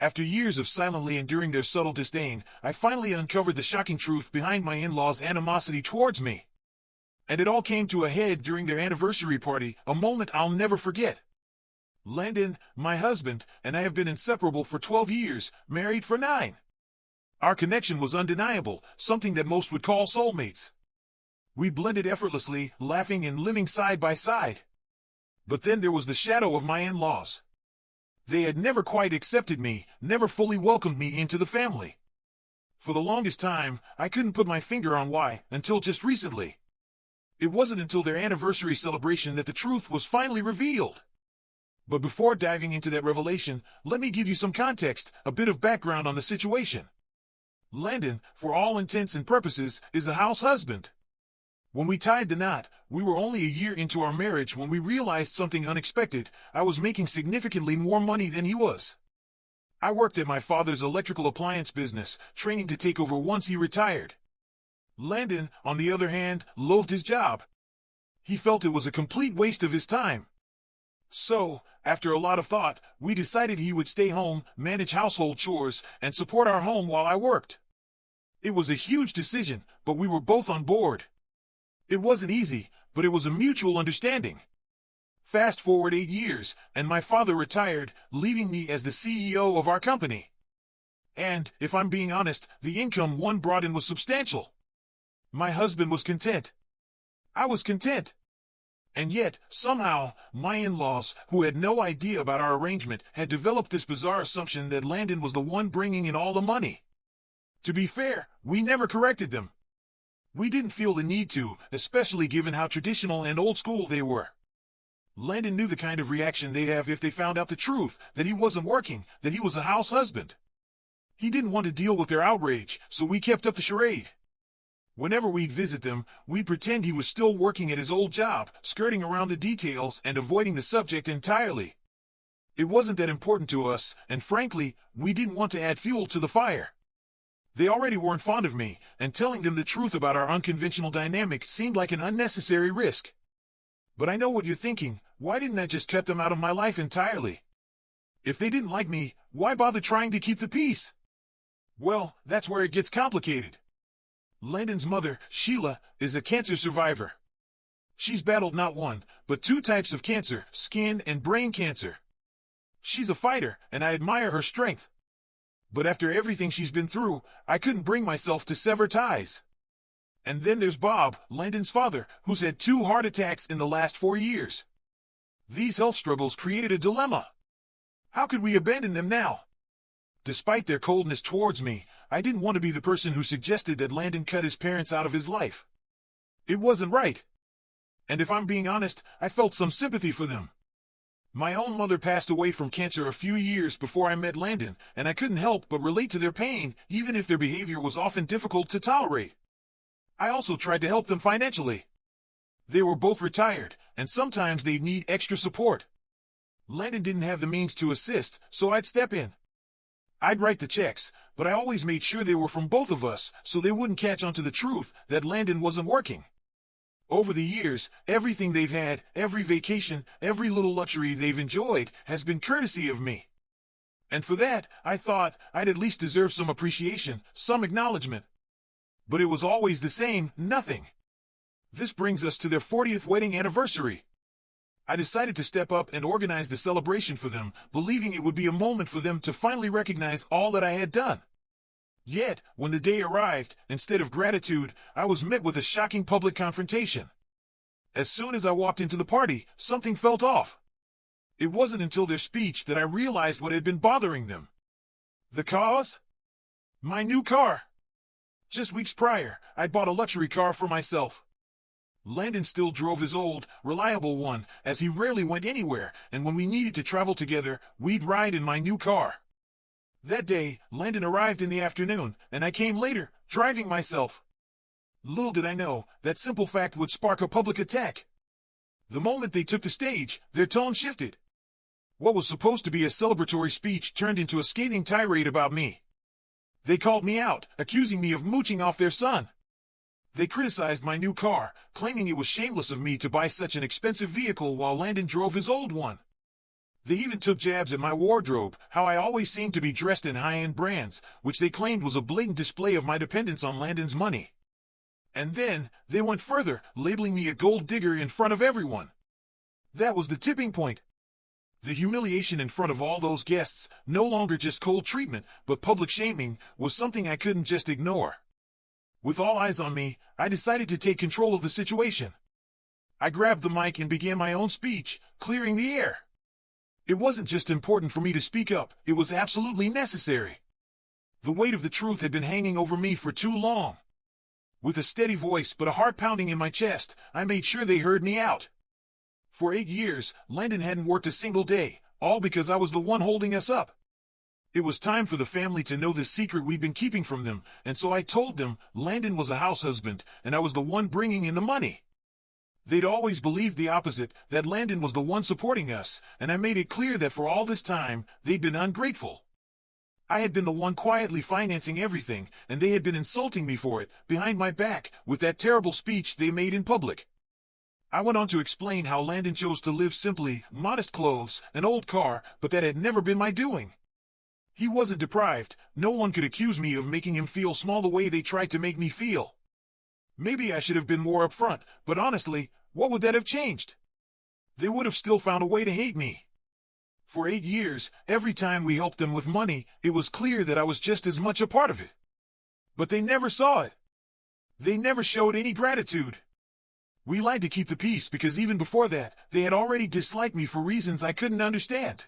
After years of silently enduring their subtle disdain, I finally uncovered the shocking truth behind my in-laws' animosity towards me. And it all came to a head during their anniversary party, a moment I'll never forget. Landon, my husband, and I have been inseparable for 12 years, married for 9. Our connection was undeniable, something that most would call soulmates. We blended effortlessly, laughing and living side by side. But then there was the shadow of my in-laws. They had never quite accepted me, never fully welcomed me into the family. For the longest time, I couldn't put my finger on why, until just recently. It wasn't until their anniversary celebration that the truth was finally revealed. But before diving into that revelation, let me give you some context, a bit of background on the situation. Landon, for all intents and purposes, is a house husband. When we tied the knot, we were only a year into our marriage when we realized something unexpected. I was making significantly more money than he was. I worked at my father's electrical appliance business, training to take over once he retired. Landon, on the other hand, loathed his job. He felt it was a complete waste of his time. So, after a lot of thought, we decided he would stay home, manage household chores, and support our home while I worked. It was a huge decision, but we were both on board. It wasn't easy, but it was a mutual understanding. Fast forward 8 years, and my father retired, leaving me as the CEO of our company. And, if I'm being honest, the income one brought in was substantial. My husband was content. I was content. And yet, somehow, my in-laws, who had no idea about our arrangement, had developed this bizarre assumption that Landon was the one bringing in all the money. To be fair, we never corrected them. We didn't feel the need to, especially given how traditional and old school they were. Landon knew the kind of reaction they'd have if they found out the truth, that he wasn't working, that he was a house husband. He didn't want to deal with their outrage, so we kept up the charade. Whenever we'd visit them, we'd pretend he was still working at his old job, skirting around the details and avoiding the subject entirely. It wasn't that important to us, and frankly, we didn't want to add fuel to the fire. They already weren't fond of me, and telling them the truth about our unconventional dynamic seemed like an unnecessary risk. But I know what you're thinking, why didn't I just cut them out of my life entirely? If they didn't like me, why bother trying to keep the peace? Well, that's where it gets complicated. Landon's mother, Sheila, is a cancer survivor. She's battled not one, but 2 types of cancer, skin and brain cancer. She's a fighter, and I admire her strength. But after everything she's been through, I couldn't bring myself to sever ties. And then there's Bob, Landon's father, who's had 2 heart attacks in the last 4 years. These health struggles created a dilemma. How could we abandon them now? Despite their coldness towards me, I didn't want to be the person who suggested that Landon cut his parents out of his life. It wasn't right. And if I'm being honest, I felt some sympathy for them. My own mother passed away from cancer a few years before I met Landon, and I couldn't help but relate to their pain, even if their behavior was often difficult to tolerate. I also tried to help them financially. They were both retired, and sometimes they'd need extra support. Landon didn't have the means to assist, so I'd step in. I'd write the checks, but I always made sure they were from both of us, so they wouldn't catch on to the truth that Landon wasn't working. Over the years, everything they've had, every vacation, every little luxury they've enjoyed, has been courtesy of me. And for that, I thought I'd at least deserve some appreciation, some acknowledgement. But it was always the same, nothing. This brings us to their 40th wedding anniversary. I decided to step up and organize the celebration for them, believing it would be a moment for them to finally recognize all that I had done. Yet, when the day arrived, instead of gratitude, I was met with a shocking public confrontation. As soon as I walked into the party, something felt off. It wasn't until their speech that I realized what had been bothering them. The cause? My new car. Just weeks prior, I'd bought a luxury car for myself. Landon still drove his old, reliable one, as he rarely went anywhere, and when we needed to travel together, we'd ride in my new car. That day, Landon arrived in the afternoon, and I came later, driving myself. Little did I know, that simple fact would spark a public attack. The moment they took the stage, their tone shifted. What was supposed to be a celebratory speech turned into a scathing tirade about me. They called me out, accusing me of mooching off their son. They criticized my new car, claiming it was shameless of me to buy such an expensive vehicle while Landon drove his old one. They even took jabs at my wardrobe, how I always seemed to be dressed in high-end brands, which they claimed was a blatant display of my dependence on Landon's money. And then, they went further, labeling me a gold digger in front of everyone. That was the tipping point. The humiliation in front of all those guests, no longer just cold treatment, but public shaming, was something I couldn't just ignore. With all eyes on me, I decided to take control of the situation. I grabbed the mic and began my own speech, clearing the air. It wasn't just important for me to speak up, it was absolutely necessary. The weight of the truth had been hanging over me for too long. With a steady voice but a heart pounding in my chest, I made sure they heard me out. For 8 years, Landon hadn't worked a single day, all because I was the one holding us up. It was time for the family to know the secret we'd been keeping from them, and so I told them Landon was a house husband, and I was the one bringing in the money. They'd always believed the opposite, that Landon was the one supporting us, and I made it clear that for all this time, they'd been ungrateful. I had been the one quietly financing everything, and they had been insulting me for it, behind my back, with that terrible speech they made in public. I went on to explain how Landon chose to live simply, modest clothes, an old car, but that had never been my doing. He wasn't deprived, no one could accuse me of making him feel small the way they tried to make me feel. Maybe I should have been more upfront, but honestly, what would that have changed? They would have still found a way to hate me. For 8 years, every time we helped them with money, it was clear that I was just as much a part of it. But they never saw it. They never showed any gratitude. We lied to keep the peace because even before that, they had already disliked me for reasons I couldn't understand.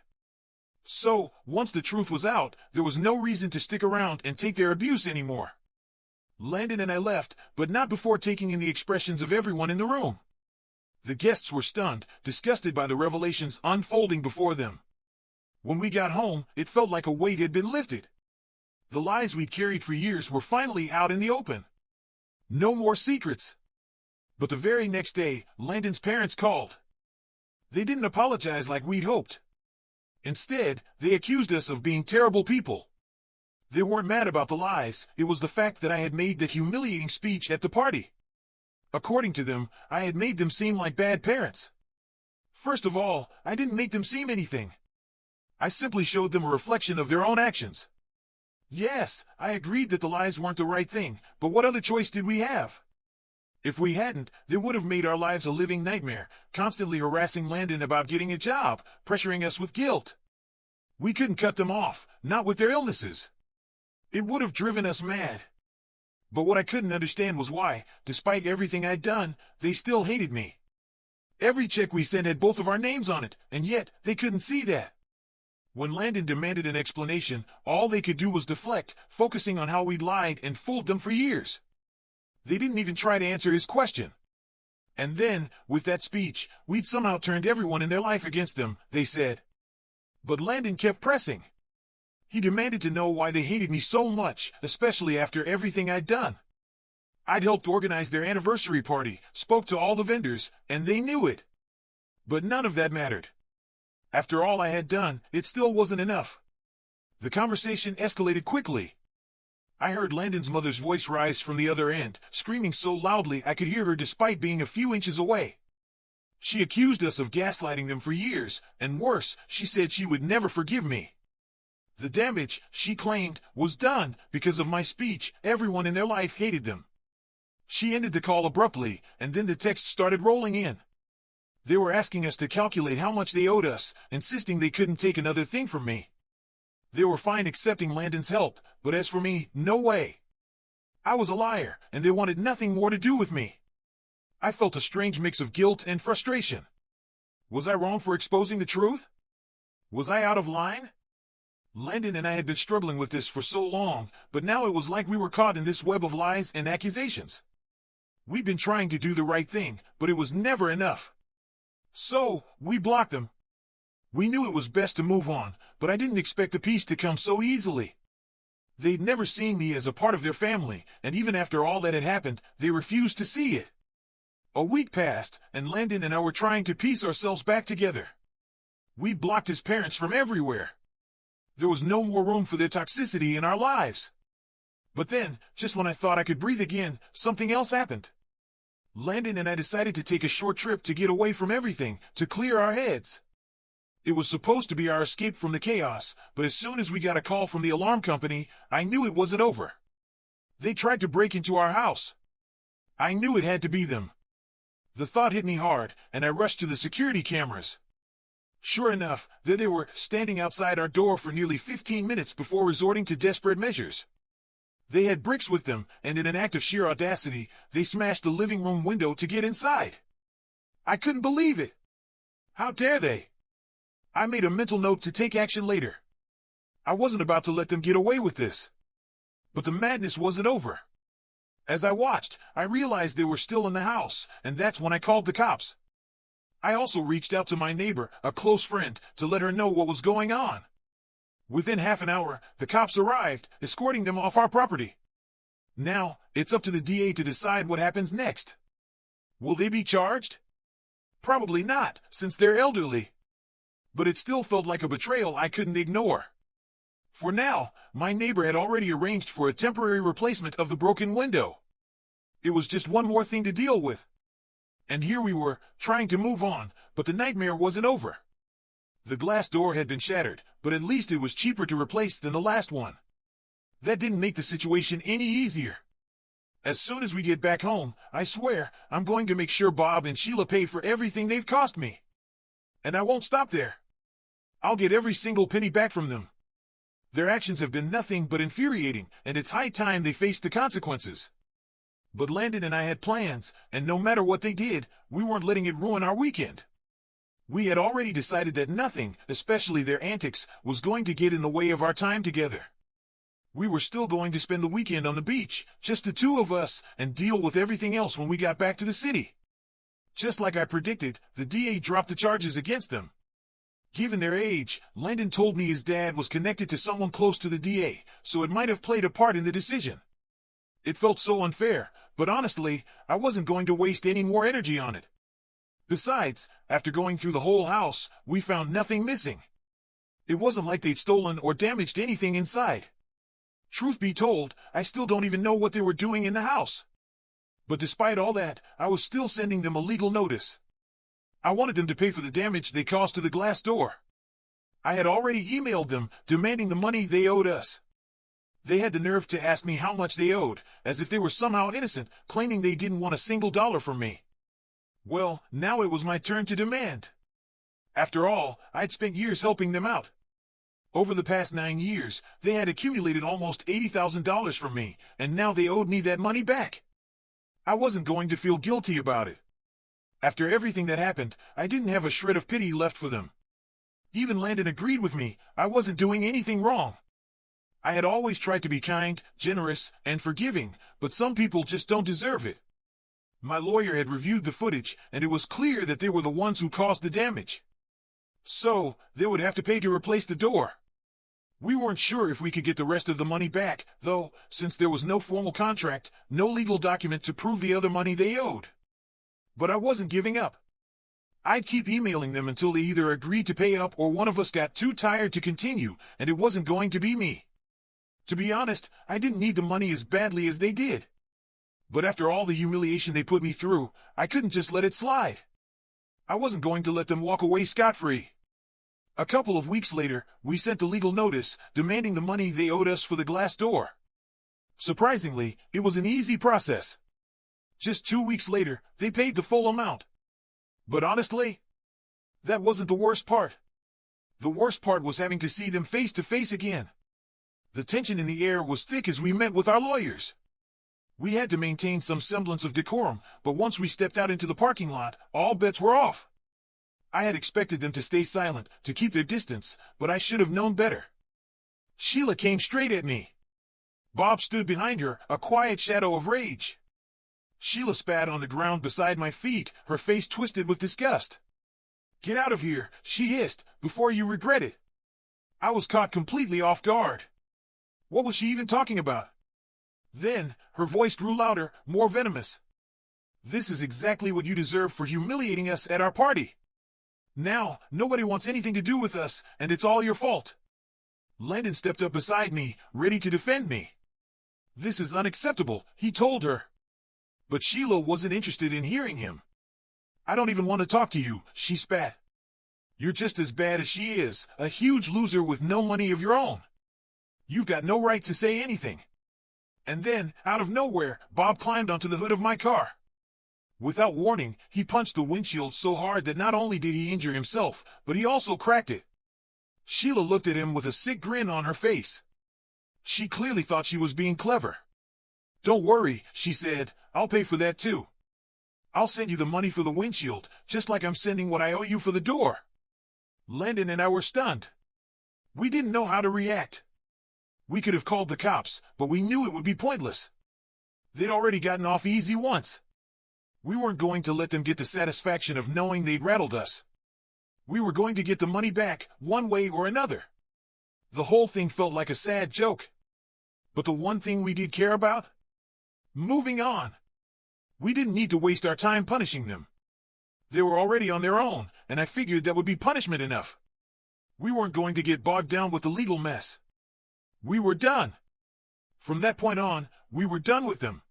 So, once the truth was out, there was no reason to stick around and take their abuse anymore. Landon and I left, but not before taking in the expressions of everyone in the room. The guests were stunned, disgusted by the revelations unfolding before them. When we got home, it felt like a weight had been lifted. The lies we'd carried for years were finally out in the open. No more secrets. But the very next day, Landon's parents called. They didn't apologize like we'd hoped. Instead, they accused us of being terrible people. They weren't mad about the lies, it was the fact that I had made that humiliating speech at the party. According to them, I had made them seem like bad parents. First of all, I didn't make them seem anything. I simply showed them a reflection of their own actions. Yes, I agreed that the lies weren't the right thing, but what other choice did we have? If we hadn't, they would have made our lives a living nightmare, constantly harassing Landon about getting a job, pressuring us with guilt. We couldn't cut them off, not with their illnesses. It would have driven us mad. But what I couldn't understand was why, despite everything I'd done, they still hated me. Every check we sent had both of our names on it, and yet, they couldn't see that. When Landon demanded an explanation, all they could do was deflect, focusing on how we'd lied and fooled them for years. They didn't even try to answer his question. And then, with that speech, we'd somehow turned everyone in their life against them, they said. But Landon kept pressing. He demanded to know why they hated me so much, especially after everything I'd done. I'd helped organize their anniversary party, spoke to all the vendors, and they knew it. But none of that mattered. After all I had done, it still wasn't enough. The conversation escalated quickly. I heard Landon's mother's voice rise from the other end, screaming so loudly I could hear her despite being a few inches away. She accused us of gaslighting them for years, and worse, she said she would never forgive me. The damage, she claimed, was done because of my speech. Everyone in their life hated them. She ended the call abruptly, and then the texts started rolling in. They were asking us to calculate how much they owed us, insisting they couldn't take another thing from me. They were fine accepting Landon's help, but as for me, no way. I was a liar, and they wanted nothing more to do with me. I felt a strange mix of guilt and frustration. Was I wrong for exposing the truth? Was I out of line? Landon and I had been struggling with this for so long, but now it was like we were caught in this web of lies and accusations. We'd been trying to do the right thing, but it was never enough. So, we blocked them. We knew it was best to move on, but I didn't expect the peace to come so easily. They'd never seen me as a part of their family, and even after all that had happened, they refused to see it. A week passed, and Landon and I were trying to piece ourselves back together. We blocked his parents from everywhere. There was no more room for their toxicity in our lives. But then, just when I thought I could breathe again, something else happened. Landon and I decided to take a short trip to get away from everything, to clear our heads. It was supposed to be our escape from the chaos, but as soon as we got a call from the alarm company, I knew it wasn't over. They tried to break into our house. I knew it had to be them. The thought hit me hard, and I rushed to the security cameras. Sure enough, there they were, standing outside our door for nearly 15 minutes before resorting to desperate measures. They had bricks with them, and in an act of sheer audacity, they smashed the living room window to get inside. I couldn't believe it. How dare they? I made a mental note to take action later. I wasn't about to let them get away with this. But the madness wasn't over. As I watched, I realized they were still in the house, and that's when I called the cops. I also reached out to my neighbor, a close friend, to let her know what was going on. Within half an hour, the cops arrived, escorting them off our property. Now, it's up to the DA to decide what happens next. Will they be charged? Probably not, since they're elderly. But it still felt like a betrayal I couldn't ignore. For now, my neighbor had already arranged for a temporary replacement of the broken window. It was just one more thing to deal with. And here we were, trying to move on, but the nightmare wasn't over. The glass door had been shattered, but at least it was cheaper to replace than the last one. That didn't make the situation any easier. As soon as we get back home, I swear, I'm going to make sure Bob and Sheila pay for everything they've cost me. And I won't stop there. I'll get every single penny back from them. Their actions have been nothing but infuriating, and it's high time they faced the consequences. But Landon and I had plans, and no matter what they did, we weren't letting it ruin our weekend. We had already decided that nothing, especially their antics, was going to get in the way of our time together. We were still going to spend the weekend on the beach, just the two of us, and deal with everything else when we got back to the city. Just like I predicted, the DA dropped the charges against them. Given their age, Landon told me his dad was connected to someone close to the DA, so it might have played a part in the decision. It felt so unfair, but honestly, I wasn't going to waste any more energy on it. Besides, after going through the whole house, we found nothing missing. It wasn't like they'd stolen or damaged anything inside. Truth be told, I still don't even know what they were doing in the house. But despite all that, I was still sending them a legal notice. I wanted them to pay for the damage they caused to the glass door. I had already emailed them, demanding the money they owed us. They had the nerve to ask me how much they owed, as if they were somehow innocent, claiming they didn't want a single dollar from me. Well, now it was my turn to demand. After all, I'd spent years helping them out. Over the past 9 years, they had accumulated almost $80,000 from me, and now they owed me that money back. I wasn't going to feel guilty about it. After everything that happened, I didn't have a shred of pity left for them. Even Landon agreed with me, I wasn't doing anything wrong. I had always tried to be kind, generous, and forgiving, but some people just don't deserve it. My lawyer had reviewed the footage, and it was clear that they were the ones who caused the damage. So, they would have to pay to replace the door. We weren't sure if we could get the rest of the money back, though, since there was no formal contract, no legal document to prove the other money they owed. But I wasn't giving up. I'd keep emailing them until they either agreed to pay up or one of us got too tired to continue, and it wasn't going to be me. To be honest, I didn't need the money as badly as they did. But after all the humiliation they put me through, I couldn't just let it slide. I wasn't going to let them walk away scot-free. A couple of weeks later, we sent the legal notice, demanding the money they owed us for the glass door. Surprisingly, it was an easy process. Just 2 weeks later, they paid the full amount. But honestly, that wasn't the worst part. The worst part was having to see them face to face again. The tension in the air was thick as we met with our lawyers. We had to maintain some semblance of decorum, but once we stepped out into the parking lot, all bets were off. I had expected them to stay silent, to keep their distance, but I should have known better. Sheila came straight at me. Bob stood behind her, a quiet shadow of rage. Sheila spat on the ground beside my feet, her face twisted with disgust. "Get out of here," she hissed, "before you regret it." I was caught completely off guard. What was she even talking about? Then, her voice grew louder, more venomous. "This is exactly what you deserve for humiliating us at our party. Now, nobody wants anything to do with us, and it's all your fault." Landon stepped up beside me, ready to defend me. "This is unacceptable," he told her. But Sheila wasn't interested in hearing him. "I don't even want to talk to you," she spat. You're just as bad as she is, a huge loser with no money of your own. You've got no right to say anything. And then, out of nowhere, Bob climbed onto the hood of my car. Without warning, he punched the windshield so hard that not only did he injure himself, but he also cracked it. Sheila looked at him with a sick grin on her face. She clearly thought she was being clever. "Don't worry," she said, "I'll pay for that too. I'll send you the money for the windshield, just like I'm sending what I owe you for the door." Landon and I were stunned. We didn't know how to react. We could have called the cops, but we knew it would be pointless. They'd already gotten off easy once. We weren't going to let them get the satisfaction of knowing they'd rattled us. We were going to get the money back, one way or another. The whole thing felt like a sad joke. But the one thing we did care about? Moving on. We didn't need to waste our time punishing them. They were already on their own, and I figured that would be punishment enough. We weren't going to get bogged down with the legal mess. We were done. From that point on, we were done with them.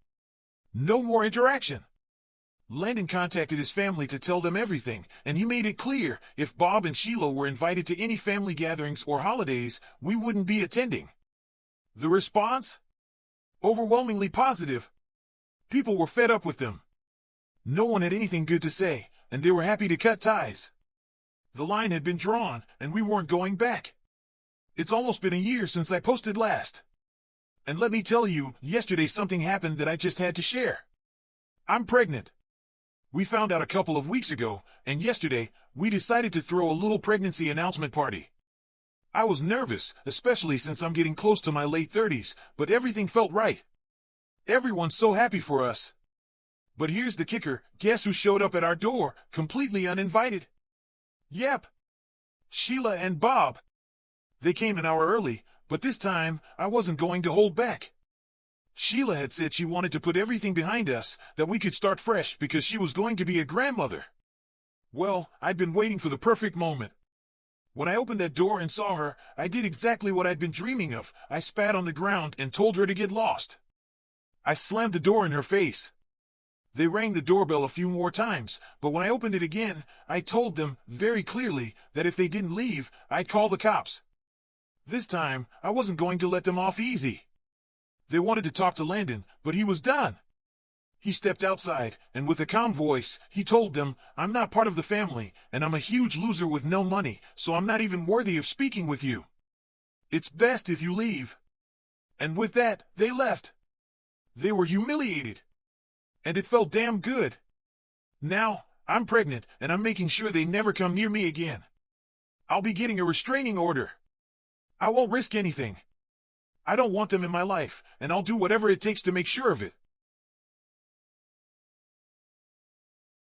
No more interaction. Landon contacted his family to tell them everything, and he made it clear if Bob and Sheila were invited to any family gatherings or holidays, we wouldn't be attending. The response? Overwhelmingly positive. People were fed up with them. No one had anything good to say, and they were happy to cut ties. The line had been drawn, and we weren't going back. It's almost been a year since I posted last. And let me tell you, yesterday something happened that I just had to share. I'm pregnant. We found out a couple of weeks ago, and yesterday, we decided to throw a little pregnancy announcement party. I was nervous, especially since I'm getting close to my late 30s, but everything felt right. Everyone's so happy for us. But here's the kicker, guess who showed up at our door, completely uninvited? Yep. Sheila and Bob. They came an hour early, but this time, I wasn't going to hold back. Sheila had said she wanted to put everything behind us, that we could start fresh because she was going to be a grandmother. Well, I'd been waiting for the perfect moment. When I opened that door and saw her, I did exactly what I'd been dreaming of. I spat on the ground and told her to get lost. I slammed the door in her face. They rang the doorbell a few more times, but when I opened it again, I told them, very clearly, that if they didn't leave, I'd call the cops. This time, I wasn't going to let them off easy. They wanted to talk to Landon, but he was done. He stepped outside, and with a calm voice, he told them, "I'm not part of the family, and I'm a huge loser with no money, so I'm not even worthy of speaking with you. It's best if you leave." And with that, they left. They were humiliated. And it felt damn good. Now, I'm pregnant, and I'm making sure they never come near me again. I'll be getting a restraining order. I won't risk anything. I don't want them in my life, and I'll do whatever it takes to make sure of it.